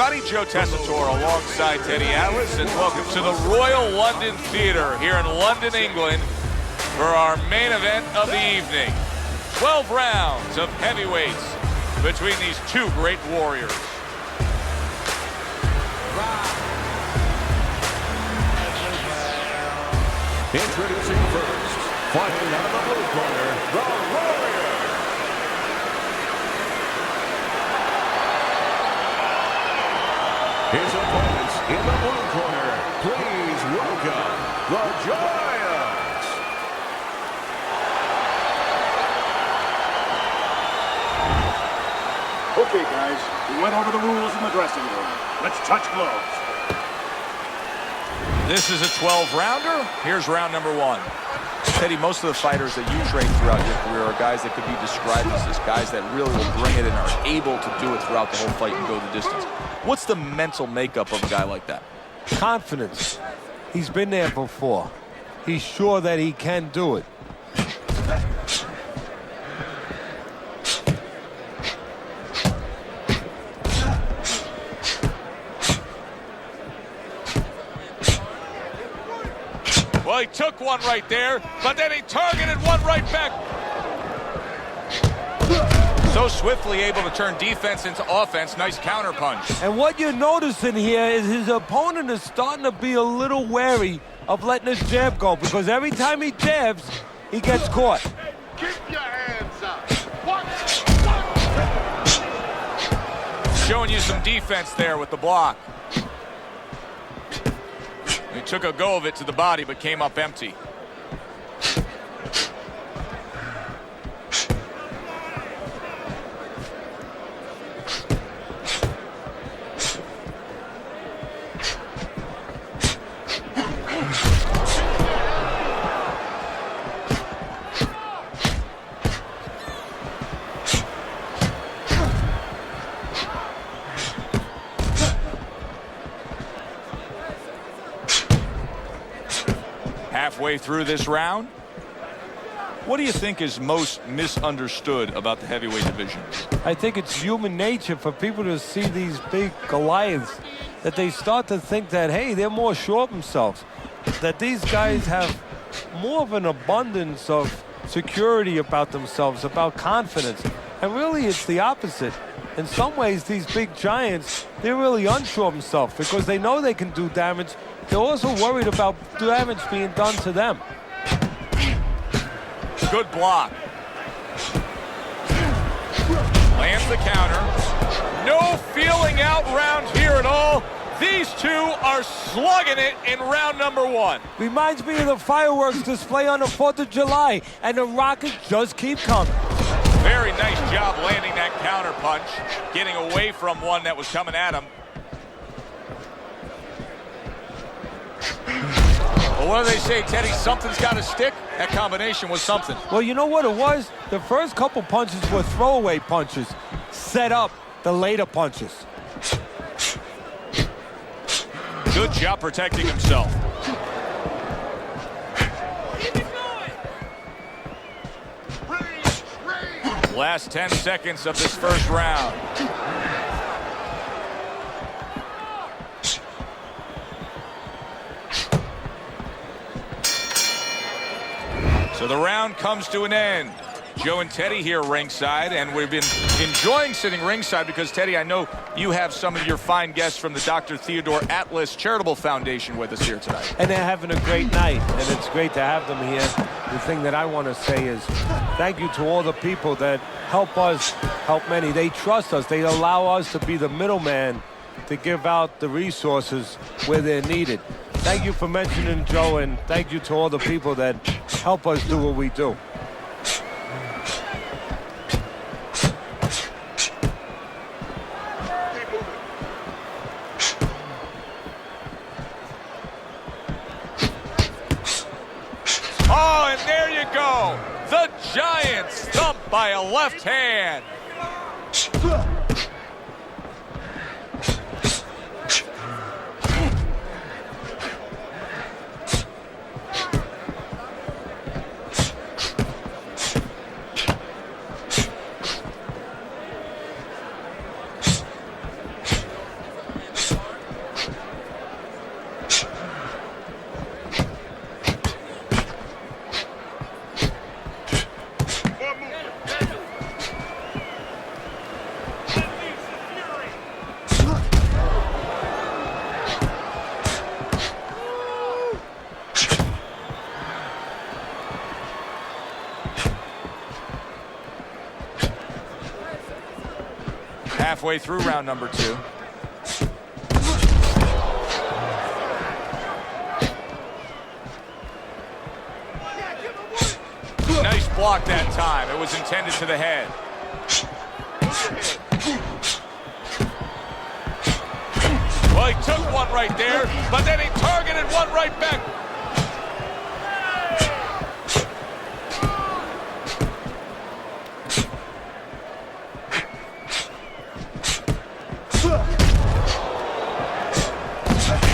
everybody. Joe Tessitore alongside Teddy Atlas, and welcome to the Royal London Theatre here in London, England, for our main event of the evening. 12 rounds of heavyweights between these two great warriors. Introducing first, fighting out of the blue corner, the Warrior. His opponents in the blue corner, please welcome the Giants. Okay, guys, we went over the rules in the dressing room. Let's touch gloves. This is a 12-rounder. Here's round number one. Teddy, most of the fighters that you train throughout your career are guys that could be described as this guys that really will bring it and are able to do it throughout the whole fight and go the distance. What's the mental makeup of a guy like that? Confidence. He's been there before. He's sure that he can do it. Well, he took one right there, but then he targeted one right back. So swiftly able to turn defense into offense. Nice counter punch. And what you're noticing here is his opponent is starting to be a little wary of letting his jab go, because every time he jabs, he gets caught. Keep your hands up. Showing you some defense there with the block. He took a go of it to the body, but came up empty. Halfway through this round, what do you think is most misunderstood about the heavyweight division? I think it's human nature for people to see these big Goliaths, that they start to think that, hey, they're more sure of themselves, that these guys have more of an abundance of security about themselves, about confidence. And really, it's the opposite. In some ways, these big giants, they're really unsure of themselves because they know they can do damage. They're also worried about damage being done to them. Good block. Lands the counter. No feeling out round here at all. These two are slugging it in round number one. Reminds me of the fireworks display on the 4th of July, and the rockets just keep coming. Very nice job landing that counter punch, getting away from one that was coming at him. Well, what do they say, Teddy? Something's got to stick. That combination was something. Well, you know what it was? The first couple punches were throwaway punches, set up the later punches. Good job protecting himself. Last 10 seconds of this first round. So the round comes to an end. Joe and Teddy here ringside, and we've been enjoying sitting ringside because, Teddy, I know you have some of your fine guests from the Dr. Theodore Atlas Charitable Foundation with us here tonight. And they're having a great night, and it's great to have them here. The thing that I want to say is thank you to all the people that help us, help many. They trust us. They allow us to be the middleman to give out the resources where they're needed. Thank you for mentioning Joe, and thank you to all the people that help us do what we do. Oh, and there you go. The Giants thumped by a left hand. halfway through round number 2. Nice block that time. It was intended to the head. Well, he took one right there, but then he targeted one right back.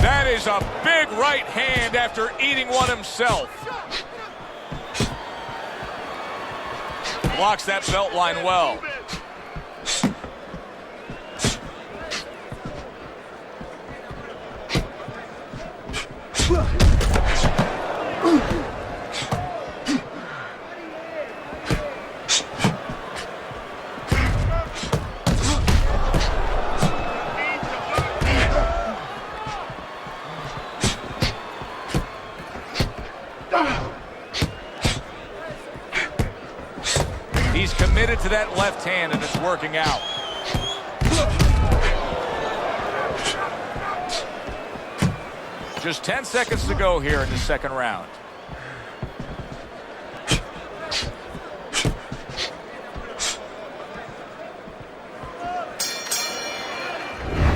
That is a big right hand after eating one himself. Blocks that belt line well. He's committed to that left hand, and it's working out. Just 10 seconds to go here in the second round.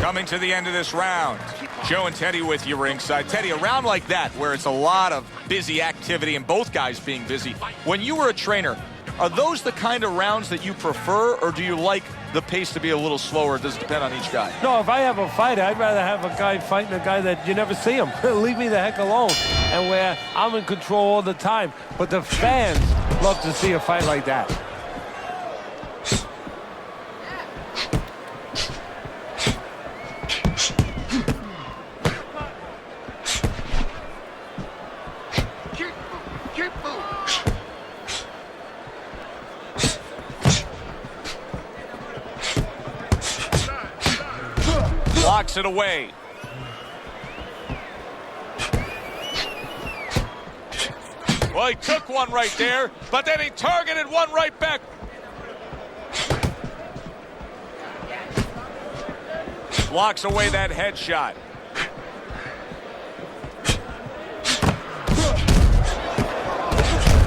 Coming to the end of this round. Joe and Teddy with you ringside. Teddy, a round like that where it's a lot of busy activity and both guys being busy. When you were a trainer, are those the kind of rounds that you prefer, or do you like the pace to be a little slower? Does it depend on each guy? No, if I have a fight, I'd rather have a guy fighting a guy that you never see him. Leave me the heck alone. And where I'm in control all the time. But the fans love to see a fight like that. Blocks it away. Well, he took one right there, but then he targeted one right back. Blocks away that headshot.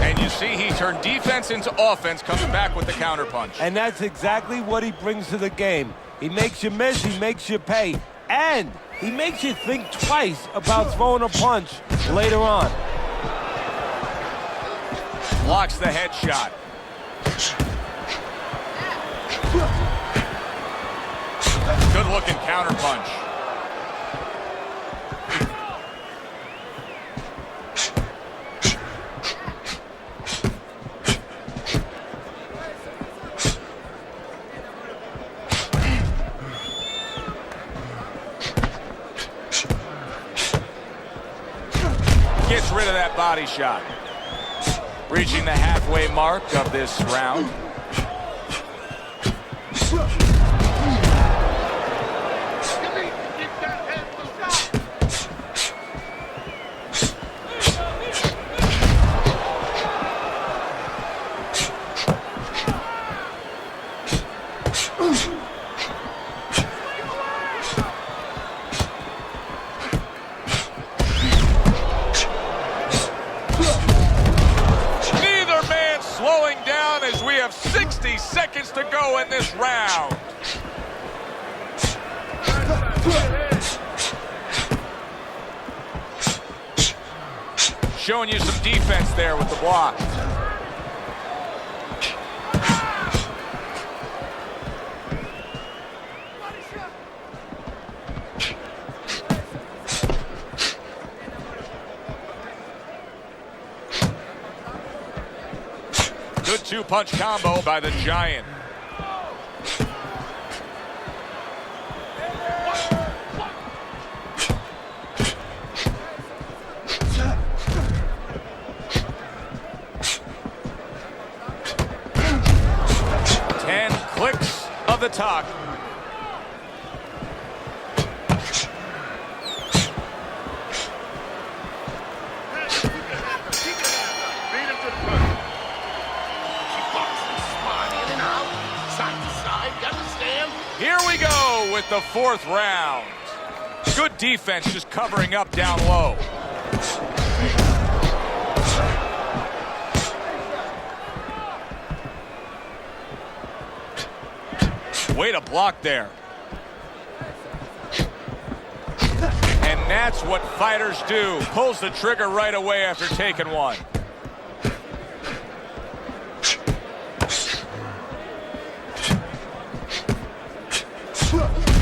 And you see he turned defense into offense, coming back with the counterpunch. And that's exactly what he brings to the game. He makes you miss, he makes you pay, and he makes you think twice about throwing a punch later on. Blocks the headshot. Good looking counterpunch. Gets rid of that body shot. Reaching the halfway mark of this round. Slowing down as we have 60 seconds to go in this round. Showing you some defense there with the block. Good two-punch combo by the Giant. Clicks of the talk. Here we with the 4th round. Good defense just covering up down low. Way to block there. And that's what fighters do. Pulls the trigger right away after taking one.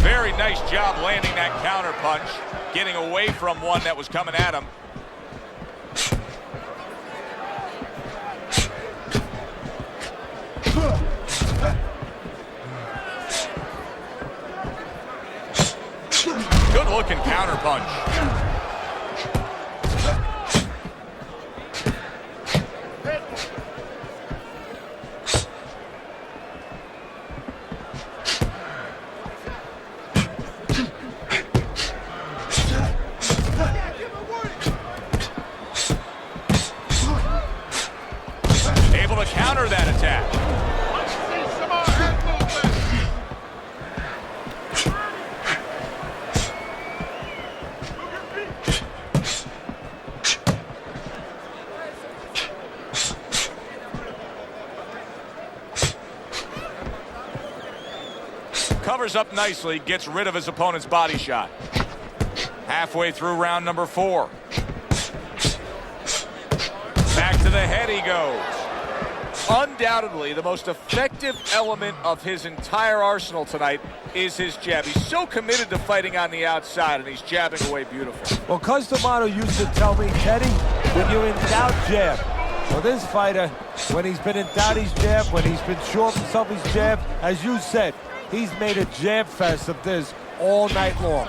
Very nice job landing that counter punch, getting away from one that was coming at him. Good looking counter punch. Able to counter that attack. Let's see some more head movement. Covers up nicely, gets rid of his opponent's body shot. Halfway through round number 4. Back to the head he goes. Undoubtedly, the most effective element of his entire arsenal tonight is his jab. He's so committed to fighting on the outside, and he's jabbing away beautiful. Well, Customato used to tell me, Teddy, when you're in doubt, jab. Well, this fighter, when he's been in doubt, he's jab. When he's been sure of himself, he's jab. As you said, he's made a jab fest of this all night long.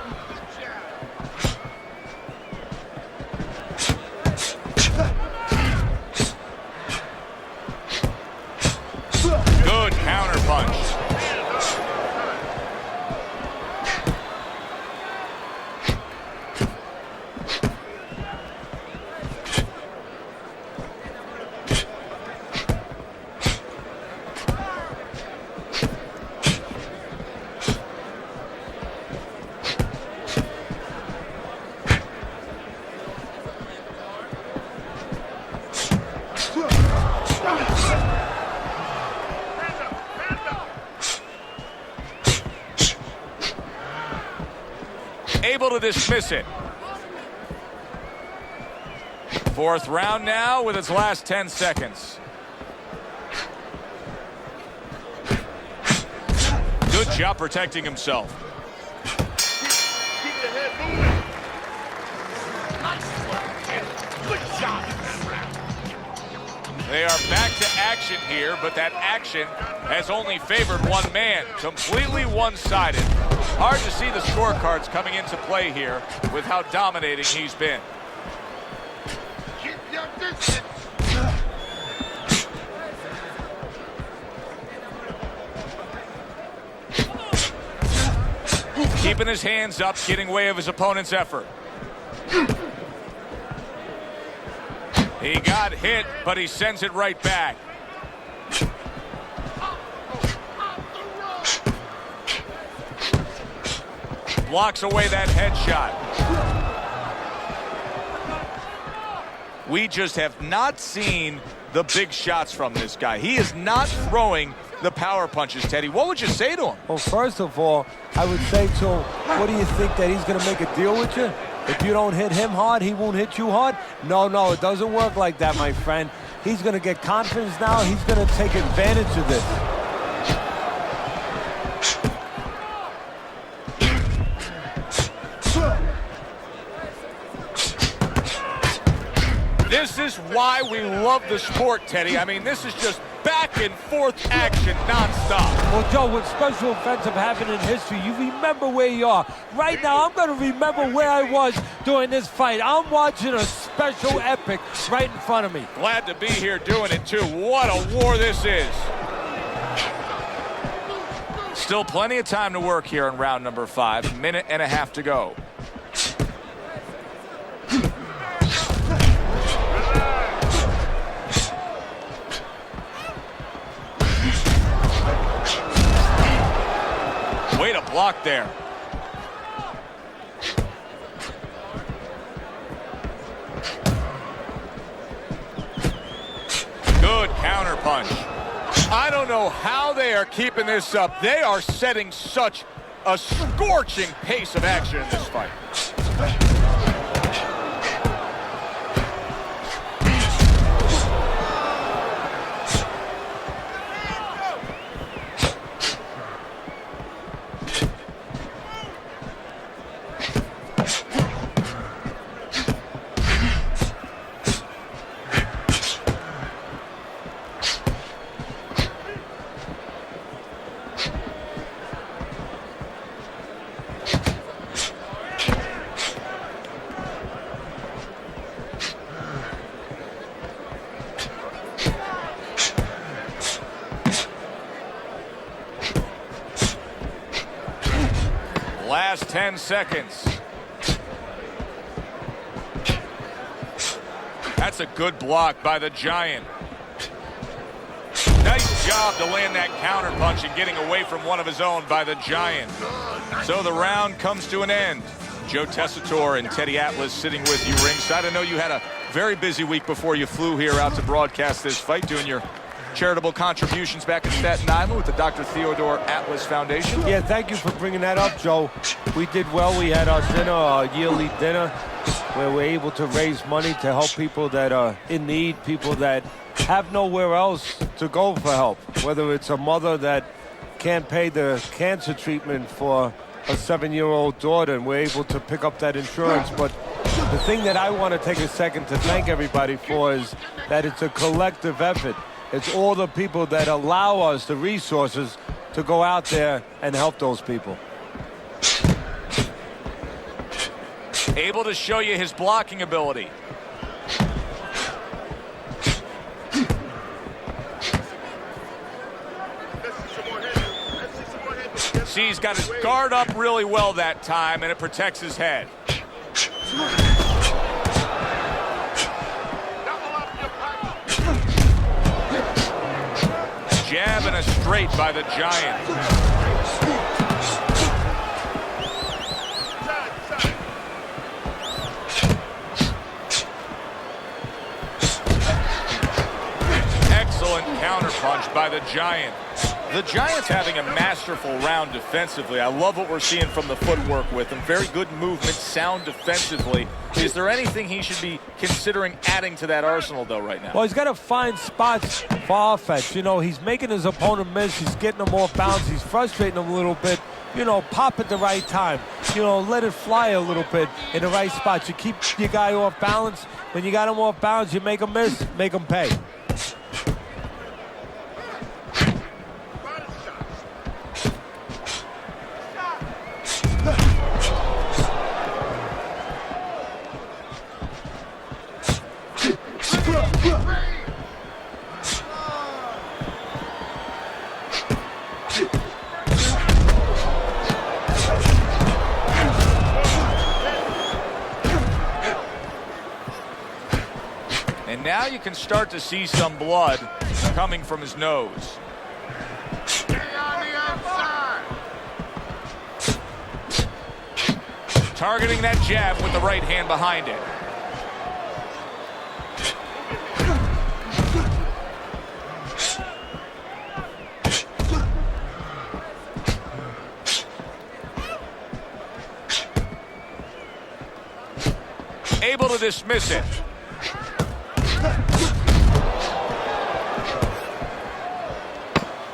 Good counter punch. Able to dismiss it. 4th round now with its last 10 seconds. Good job protecting himself. Keep the head moving. Nice work, kid. Good job. They are back to action here, but that action has only favored one man. Completely one-sided. Hard to see the scorecards coming into play here with how dominating he's been. Keep your distance. Keeping his hands up, getting way of his opponent's effort. He got hit, but he sends it right back. Blocks away that headshot. We just have not seen the big shots from this guy. He is not throwing the power punches, Teddy. What would you say to him? Well, first of all, I would say to him, what do you think, that he's going to make a deal with you? If you don't hit him hard, he won't hit you hard? No, it doesn't work like that, my friend. He's going to get confidence now. He's going to take advantage of this. This is why we love the sport, Teddy. I mean, this is just back and forth action nonstop. Well, Joe, with special events have happened in history, you remember where you are. Right now, I'm going to remember where I was during this fight. I'm watching a special epic right in front of me. Glad to be here doing it, too. What a war this is. Still plenty of time to work here in round number 5. Minute and a half to go. Way to block there. I don't know how they are keeping this up. They are setting such a scorching pace of action in this fight. Last 10 seconds. That's a good block by the Giant. Nice job to land that counter punch and getting away from one of his own by the Giant. So the round comes to an end. Joe Tessitore and Teddy Atlas sitting with you ringside. I know you had a very busy week before you flew here out to broadcast this fight, doing your charitable contributions back in Staten Island with the Dr. Theodore Atlas Foundation. Yeah, thank you for bringing that up, Joe. We did well. We had our dinner, our yearly dinner, where we're able to raise money to help people that are in need, people that have nowhere else to go for help, whether it's a mother that can't pay the cancer treatment for a 7-year-old daughter, and we're able to pick up that insurance. But the thing that I want to take a second to thank everybody for is that it's a collective effort. It's all the people that allow us the resources to go out there and help those people. Able to show you his blocking ability. See, he's got his guard up really well that time, and it protects his head. Jab and a straight by the Giant. Excellent counterpunch by the Giant. The Giant's having a masterful round defensively. I love what we're seeing from the footwork with him. Very good movement, sound defensively. Is there anything he should be considering adding to that arsenal, though, right now? Well, he's got to find spots for offense. You know, he's making his opponent miss. He's getting them off balance. He's frustrating them a little bit. You know, pop at the right time. You know, let it fly a little bit in the right spot. You keep your guy off balance. When you got him off balance, you make him miss, make him pay. And now you can start to see some blood coming from his nose. Targeting that jab with the right hand behind it. Able to dismiss it.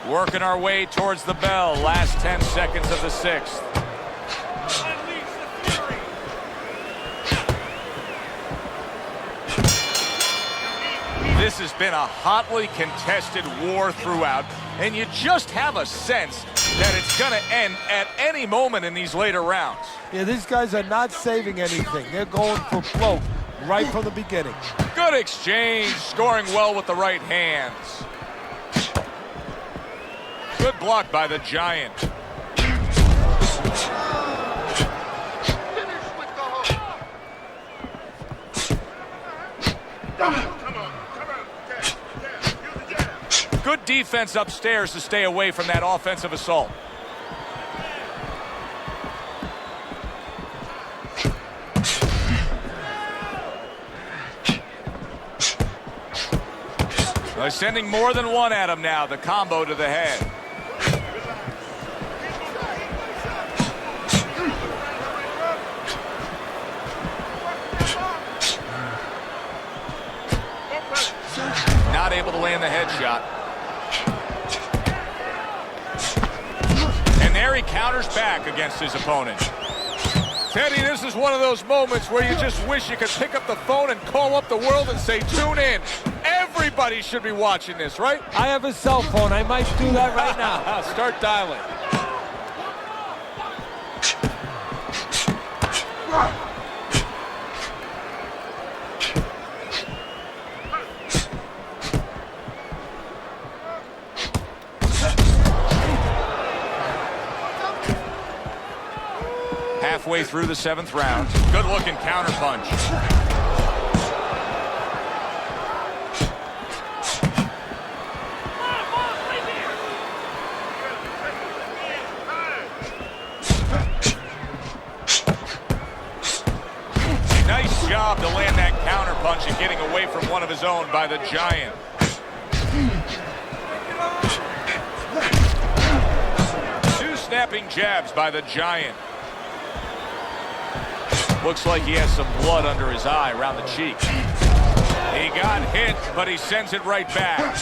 Working our way towards the bell. Last 10 seconds of the 6th. This has been a hotly contested war throughout, and you just have a sense that it's going to end at any moment in these later rounds. Yeah, these guys are not saving anything. They're going for broke right from the beginning. Good exchange, scoring well with the right hands. Good block by the Giant. Good defense upstairs to stay away from that offensive assault. They're sending more than one at him now. The combo to the head. Not able to land the headshot. And there he counters back against his opponent. Teddy, this is one of those moments where you just wish you could pick up the phone and call up the world and say, tune in. Everybody should be watching this, right? I have a cell phone. I might do that right now. Start dialing. Halfway through the 7th round. Good-looking counter punch. Nice job to land that counter punch and getting away from one of his own by the Giant. Two snapping jabs by the Giant. Looks like he has some blood under his eye around the cheek. He got hit, but he sends it right back.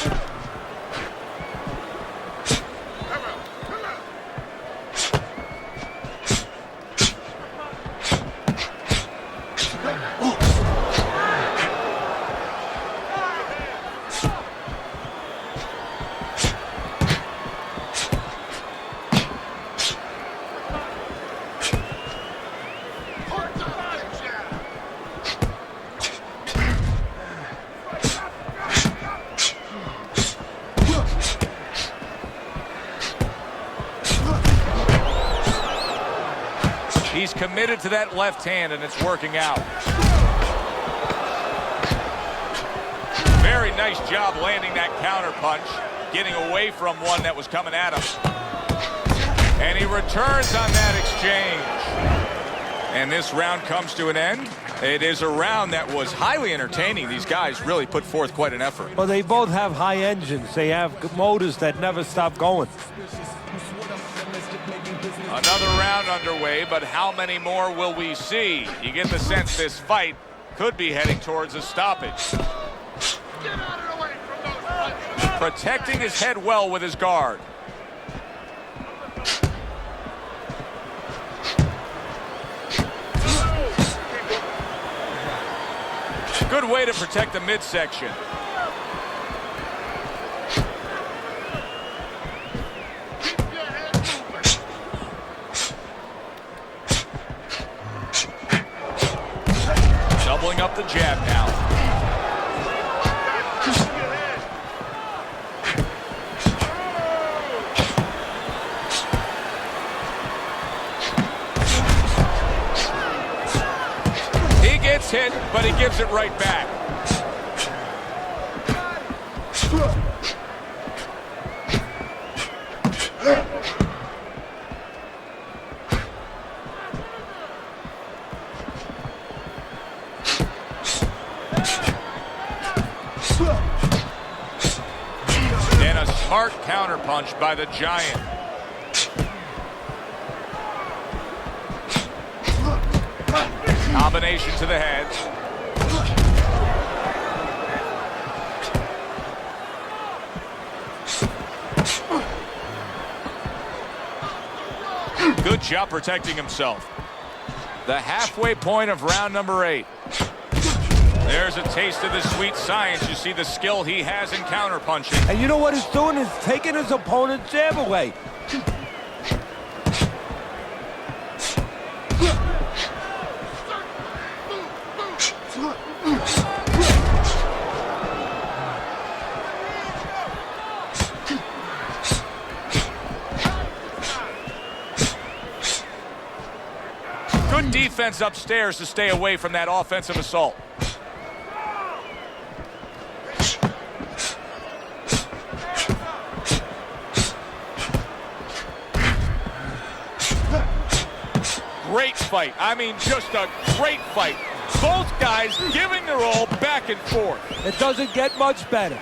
He's committed to that left hand, and it's working out. Very nice job landing that counter punch, getting away from one that was coming at him. And he returns on that exchange. And this round comes to an end. It is a round that was highly entertaining. These guys really put forth quite an effort. Well, they both have high engines. They have motors that never stop going. Another round underway, but how many more will we see? You get the sense this fight could be heading towards a stoppage. Protecting his head well with his guard. Good way to protect the midsection. Doubling up the jab now. He gets hit, but he gives it right back. And a smart counterpunch by the Giant. Combination to the head. Good job protecting himself. The halfway point of round number 8. There's a taste of the sweet science. You see the skill he has in counterpunching. And you know what he's doing? He's taking his opponent's jab away. Good defense upstairs to stay away from that offensive assault. Great fight. I mean, just a great fight. Both guys giving their all back and forth. It doesn't get much better.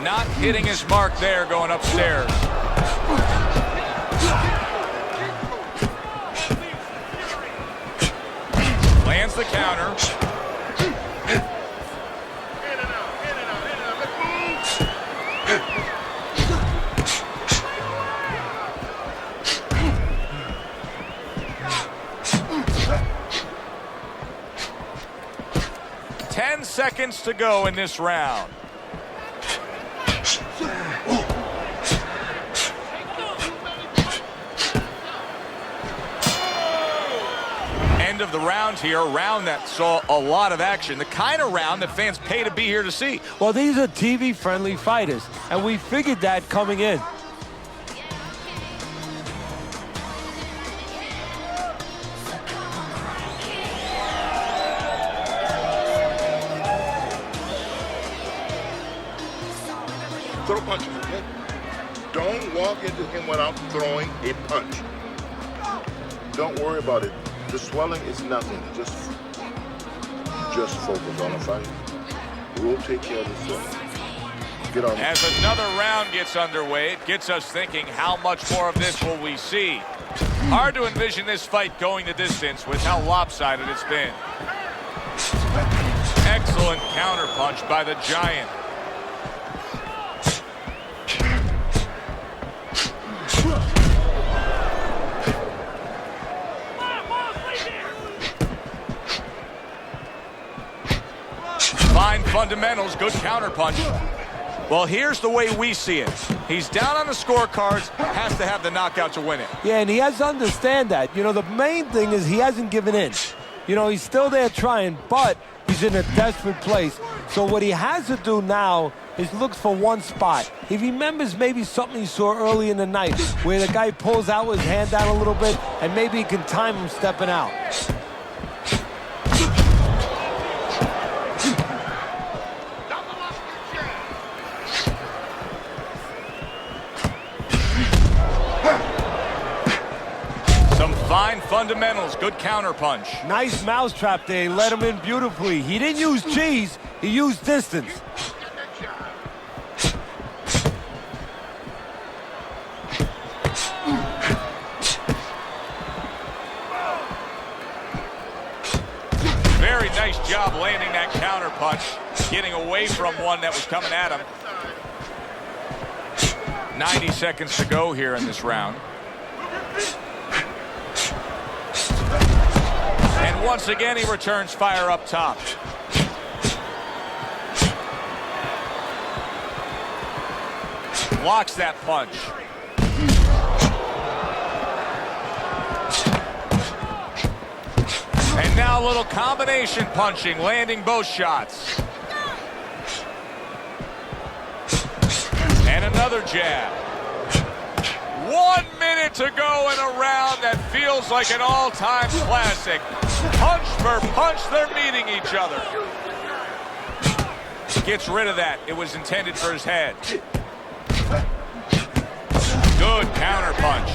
Not hitting his mark there going upstairs. Lands the counter. Seconds to go in this round. End of the round here, a round that saw a lot of action, the kind of round that fans pay to be here to see. Well, these are TV-friendly fighters, and we figured that coming in. Throw punches, okay? Don't walk into him without throwing a punch. Don't worry about it. The swelling is nothing. Just focus on the fight. We'll take care of the swelling. Get on. As another round gets underway, it gets us thinking, how much more of this will we see? Hard to envision this fight going the distance with how lopsided it's been. Excellent counterpunch by the Giant. Fine fundamentals, good counterpunch. Well, here's the way we see it. He's down on the scorecards, has to have the knockout to win it. Yeah, and he has to understand that. You know, the main thing is he hasn't given in. You know, he's still there trying, but he's in a desperate place. So what he has to do now is look for one spot. He remembers maybe something he saw early in the night where the guy pulls out his hand down a little bit, and maybe he can time him stepping out. Fine fundamentals, good counterpunch. Nice mousetrap there, he let him in beautifully. He didn't use cheese, he used distance. Very nice job landing that counterpunch, getting away from one that was coming at him. 90 seconds to go here in this round. And once again, he returns fire up top. Blocks that punch. And now a little combination punching, landing both shots. And another jab. 1 minute to go in a round that feels like an all-time classic. Punch for punch, they're meeting each other. Gets rid of that. It was intended for his head. Good counter punch.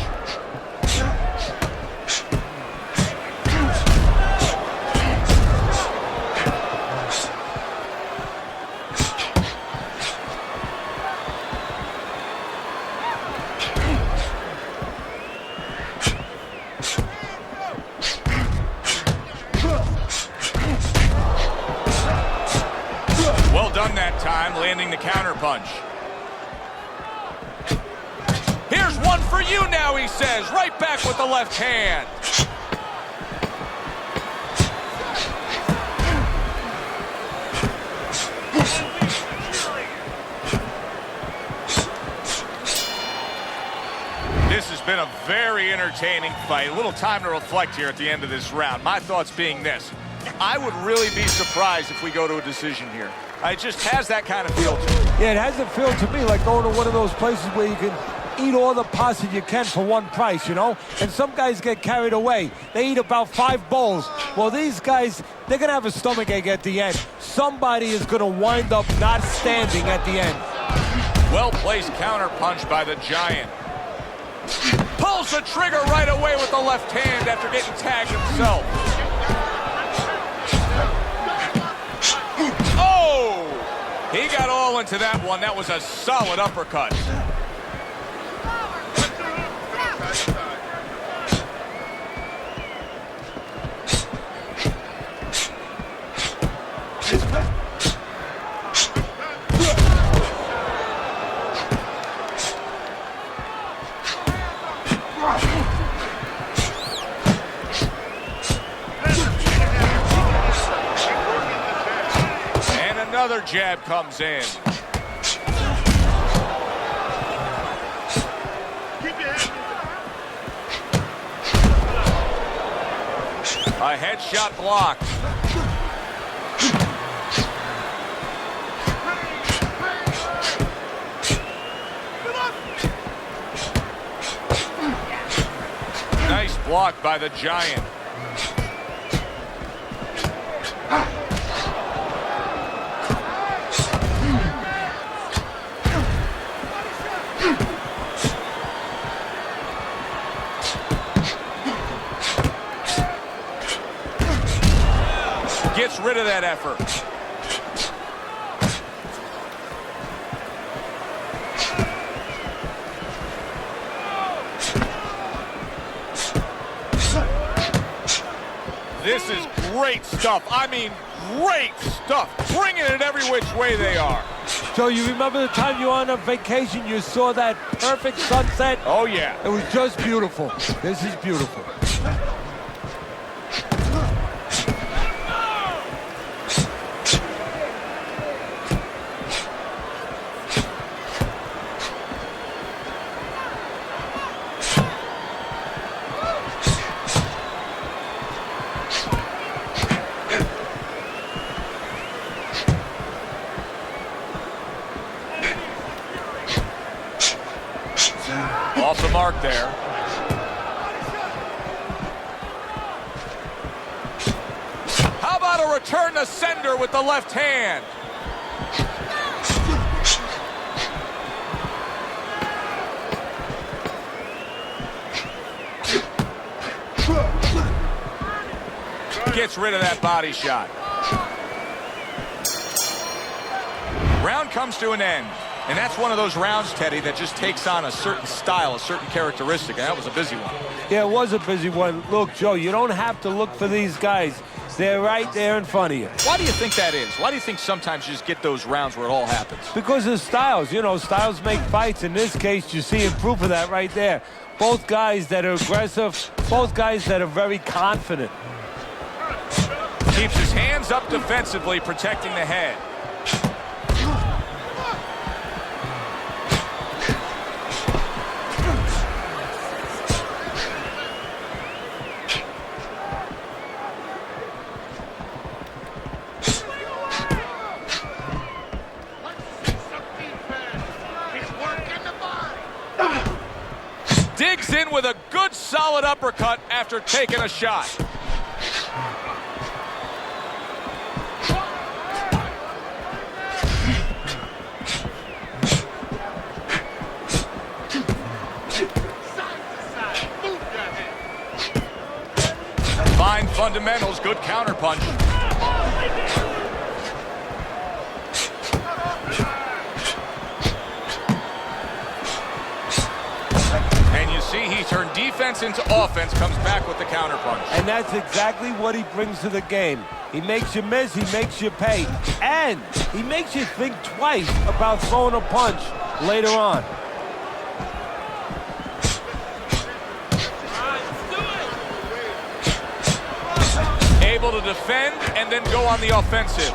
That time, landing the counter punch. Here's one for you now, he says, right back with the left hand. This has been a very entertaining fight. A little time to reflect here at the end of this round. My thoughts being this: I would really be surprised if we go to a decision here. It just has that kind of feel to it. Yeah, it has a feel to me like going to one of those places where you can eat all the pasta you can for one price, you know? And some guys get carried away. They eat about 5 bowls. Well, these guys, they're going to have a stomachache at the end. Somebody is going to wind up not standing at the end. Well-placed counter punch by the Giant. Pulls the trigger right away with the left hand after getting tagged himself. He got all to that one. That was a solid uppercut. Another jab comes in. A headshot blocked. Nice block by the Giant. Gets rid of that effort. This is great stuff. I mean, great stuff. Bringing it every which way they are. So you remember the time you were on a vacation, you saw that perfect sunset? Oh, yeah. It was just beautiful. This is beautiful. Off the mark there. How about a return to sender with the left hand? Gets rid of that body shot. Round comes to an end. And that's one of those rounds, Teddy, that just takes on a certain style, a certain characteristic, and that was a busy one. Yeah, it was a busy one. Look, Joe, you don't have to look for these guys. They're right there in front of you. Why do you think that is? Why do you think sometimes you just get those rounds where it all happens? Because of styles. You know, styles make fights. In this case, you're seeing proof of that right there. Both guys that are aggressive, both guys that are very confident. Keeps his hands up defensively, protecting the head. Digs in with a good solid uppercut after taking a shot. Fine fundamentals, good counterpunch. See, he turned defense into offense, comes back with the counterpunch. And that's exactly what he brings to the game. He makes you miss, he makes you pay, and he makes you think twice about throwing a punch later on. Able to defend and then go on the offensive.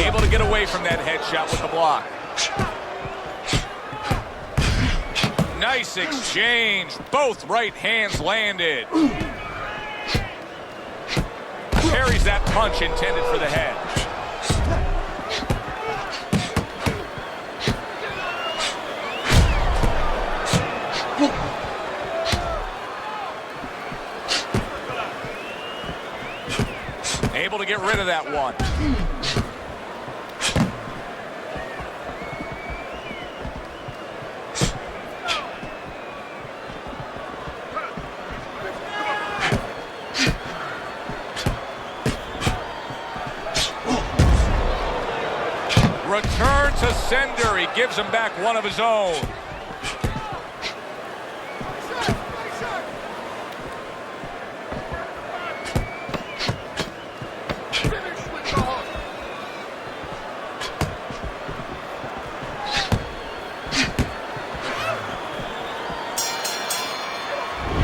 Able to get away from that headshot with the block. Nice exchange. Both right hands landed. Parries that punch intended for the head. able to get rid of that one. Return to sender. He gives him back one of his own.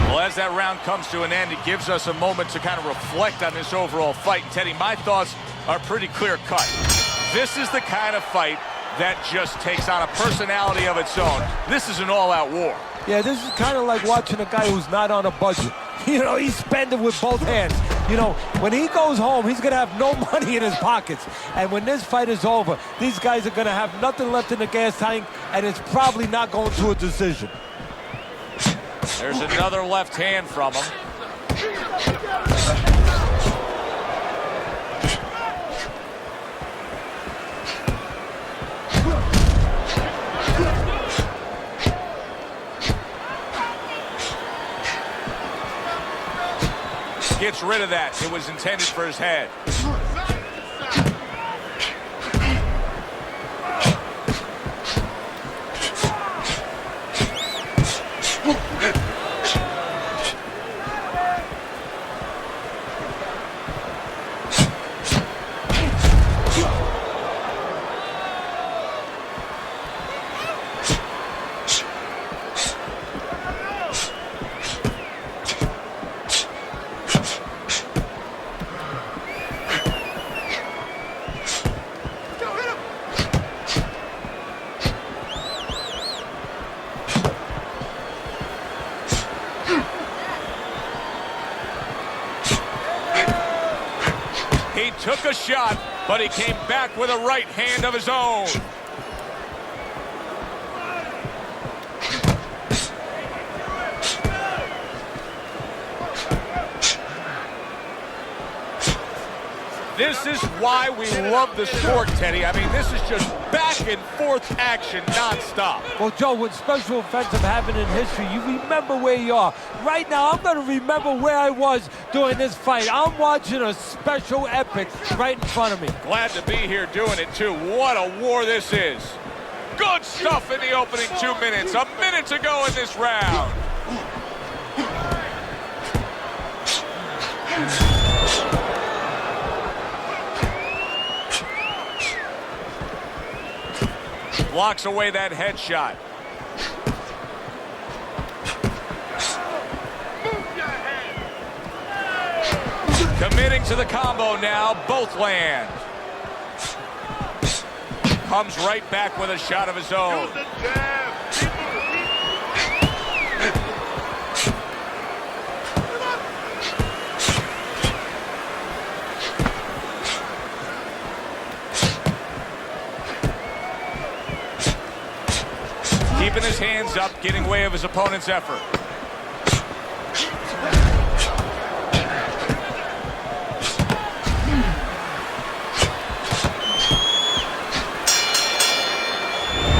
Well, as that round comes to an end, it gives us a moment to kind of reflect on this overall fight. And Teddy, my thoughts are pretty clear-cut. This is the kind of fight that just takes on a personality of its own. This is an all-out war. Yeah, this is kind of like watching a guy who's not on a budget. You know, he's spending with both hands. You know, when he goes home, he's going to have no money in his pockets. And when this fight is over, these guys are going to have nothing left in the gas tank, and it's probably not going to a decision. There's another left hand from him. Gets rid of that. It was intended for his head. He took a shot, but he came back with a right hand of his own. This is why we love the sport, Teddy. I mean, this is just back and forth action nonstop. Well, Joe, with special events have happened in history, you remember where you are. Right now, I'm going to remember where I was during this fight. I'm watching a special epic right in front of me. Glad to be here doing it, too. What a war this is. Good stuff in the opening 2 minutes. A minute to go in this round. Blocks away that headshot. Committing to the combo now. Both land. Comes right back with a shot of his own. Keeping his hands up, getting way of his opponent's effort.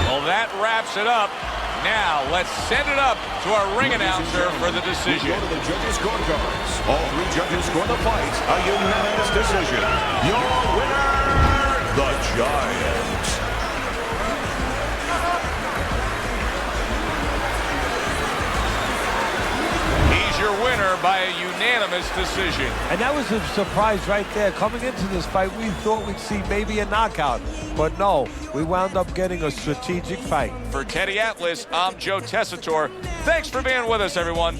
Well, that wraps it up. Now, let's send it up to our ring announcer for the decision. Go to the judges' scorecards. All three judges score the fight. A unanimous decision. Your winner, the Giant. Your winner by a unanimous decision. And that was a surprise right there. Coming into this fight, we thought we'd see maybe a knockout. But no, we wound up getting a strategic fight. For Teddy Atlas, I'm Joe Tessitore. Thanks for being with us, everyone.